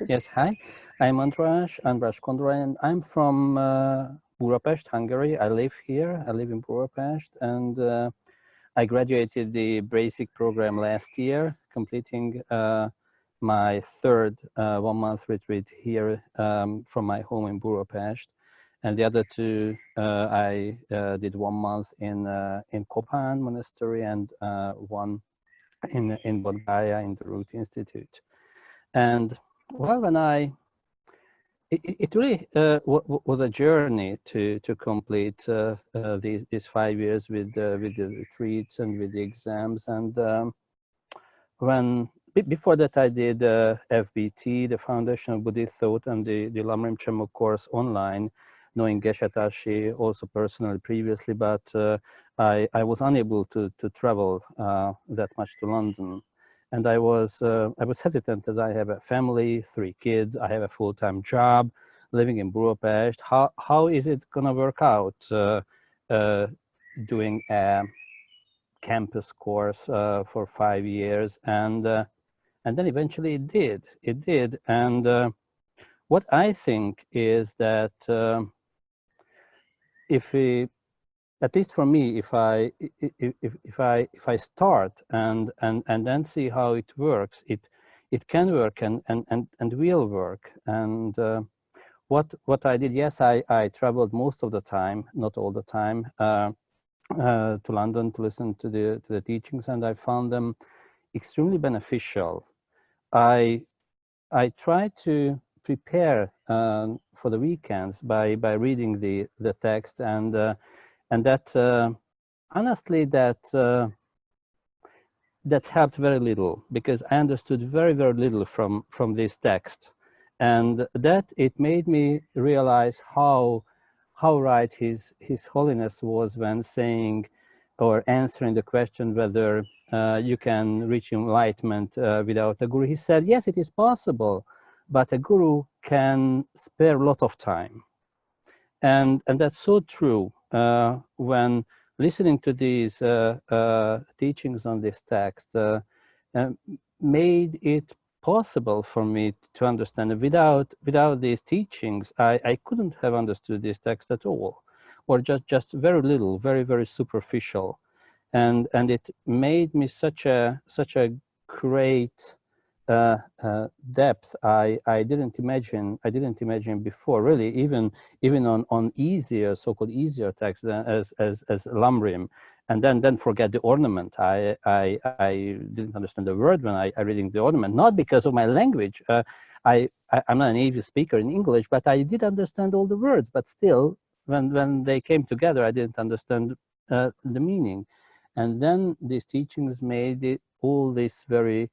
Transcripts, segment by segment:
Yes, hi. I'm Andras Kondor, and I'm from Budapest, Hungary. I live here. I live in Budapest, and I graduated the basic program last year, completing my third 1-month retreat here from my home in Budapest. And the other two, I did 1 month in Kopan Monastery and one in Bodh Gaya in the Root Institute. And well, it really was a journey to complete these 5 years with the retreats and with the exams. And before that, I did FBT, the Foundation of Buddhist Thought, and the Lamrim Chemo course online, knowing Geshe Tashi also personally previously, but I was unable to travel that much to London. And I was hesitant, as I have a family, 3 kids, I have a full-time job, living in Budapest. How is it gonna work out doing a campus course for 5 years? And then eventually it did. And what I think is that if we, at least for me, if I start and then see how it works, it can work and will work. And what I did, yes, I traveled most of the time, not all the time, to London to listen to the teachings, and I found them extremely beneficial. I tried to prepare for the weekends by reading the text, and that honestly that helped very little, because I understood very little from this text, and that it made me realize how right his Holiness was when saying or answering the question whether you can reach enlightenment without a guru. He said, yes, it is possible, but a guru can spare a lot of time. And that's so true. When listening to these teachings on this text, made it possible for me to understand it. Without these teachings, I couldn't have understood this text at all, or just very little, very superficial. And it made me such a great depth I didn't imagine before, really, even on easier, so-called easier texts as Lamrim, and then forget the ornament. I didn't understand the word when I reading the ornament, not because of my language. I'm not a native speaker in English, but I did understand all the words. But still, when they came together, I didn't understand the meaning. And then these teachings made it all this very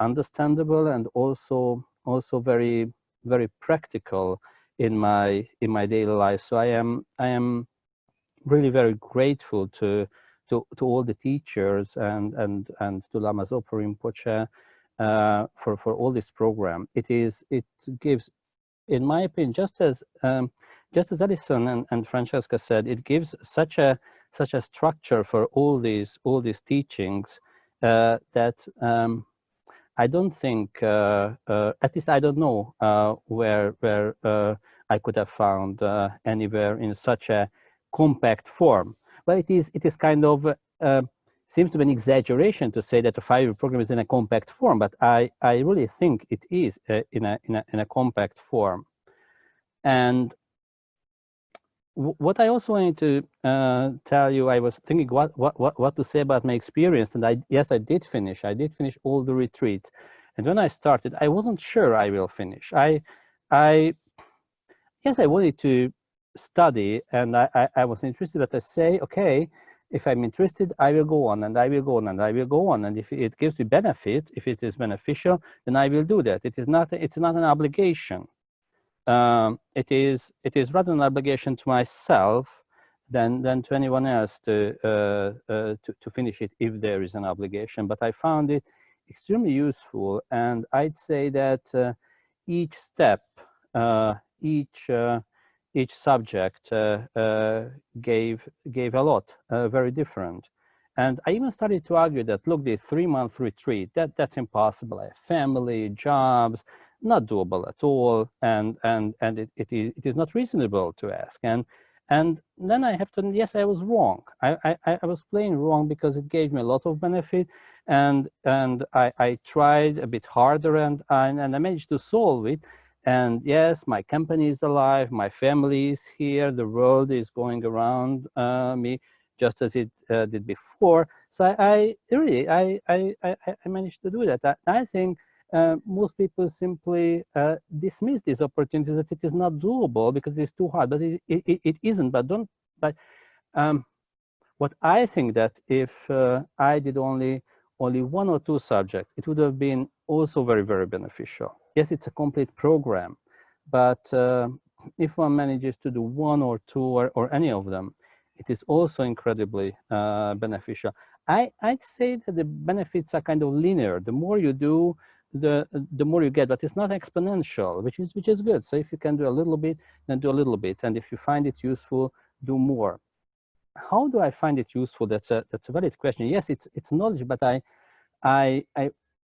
understandable, and also very practical in my daily life. So I am really very grateful to all the teachers and to Lama Zopa Rinpoche for all this program. It gives, in my opinion, just as Alison and Francesca said, it gives such a structure for all these teachings that I don't think, at least I don't know where I could have found anywhere in such a compact form. Well, it is kind of seems to be an exaggeration to say that a 5-year program is in a compact form, but I really think it is in a compact form. And what I also wanted to tell you, I was thinking what to say about my experience, and I did finish all the retreats. And when I started, I wasn't sure I will finish. I wanted to study, and I was interested, but I say, okay, if I'm interested, I will go on, and I will go on, and I will go on, and if it gives me benefit, if it is beneficial, then I will do that. It's not an obligation. It is rather an obligation to myself than to anyone else to finish it if there is an obligation. But I found it extremely useful, and I'd say that each step, each subject gave a lot, very different. And I even started to argue that, look, the 3-month retreat, that's impossible. I have family, jobs, not doable at all, and it is not reasonable to ask. And then I have to, yes, I was wrong. I was playing wrong because it gave me a lot of benefit, and I tried a bit harder, and I managed to solve it. And yes, my company is alive, my family is here, the world is going around me just as it did before. So I managed to do that. I think most people simply dismiss these opportunities, that it is not doable because it's too hard, but it isn't. But what I think that if I did only 1 or 2 subjects, it would have been also very, very beneficial. Yes, it's a complete program, but if one manages to do 1 or 2 or any of them, it is also incredibly beneficial. I'd say that the benefits are kind of linear. The more you do, the more you get, but it's not exponential, which is good. So if you can do a little bit, then do a little bit, and if you find it useful, do more. How do I find it useful? That's a valid question. Yes, it's knowledge, but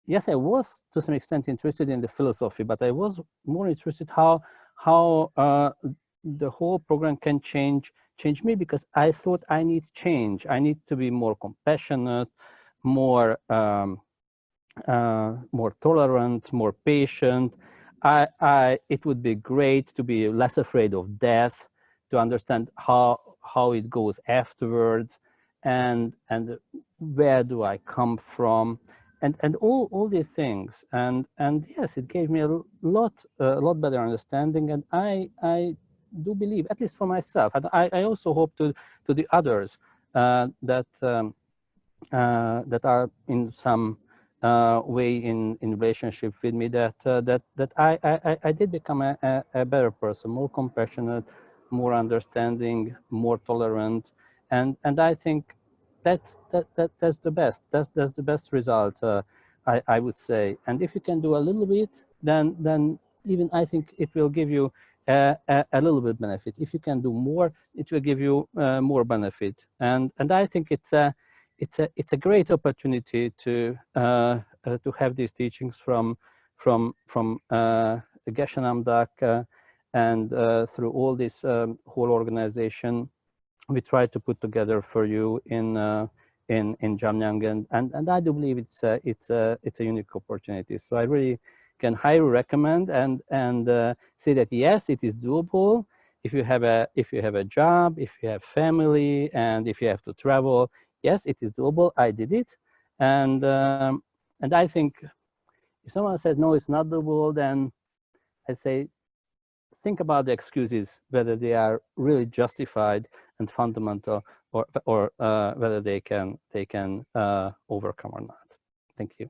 yes, I was to some extent interested in the philosophy, but I was more interested how the whole program can change me, because I thought I need change. I need to be more compassionate, more more tolerant, more patient. It would be great to be less afraid of death, to understand how it goes afterwards, and where do I come from, and all these things. And yes, it gave me a lot better understanding. And I do believe, at least for myself, and I also hope to the others that that are in some way in relationship with me, that I did become a better person, more compassionate, more understanding, more tolerant, and I think that's the best. That's the best result, I would say. And if you can do a little bit, then even I think it will give you a little bit benefit. If you can do more, it will give you more benefit. And I think it's a great opportunity to have these teachings from Geshe Namdak, and through all this whole organization we try to put together for you in Jamyang, and I do believe it's a unique opportunity. So I really can highly recommend, and say that yes, it is doable. If you have a job, if you have family, and if you have to travel, yes, it is doable. I did it, and I think if someone says no, it's not doable, then I say think about the excuses, whether they are really justified and fundamental, or whether they can overcome or not. Thank you.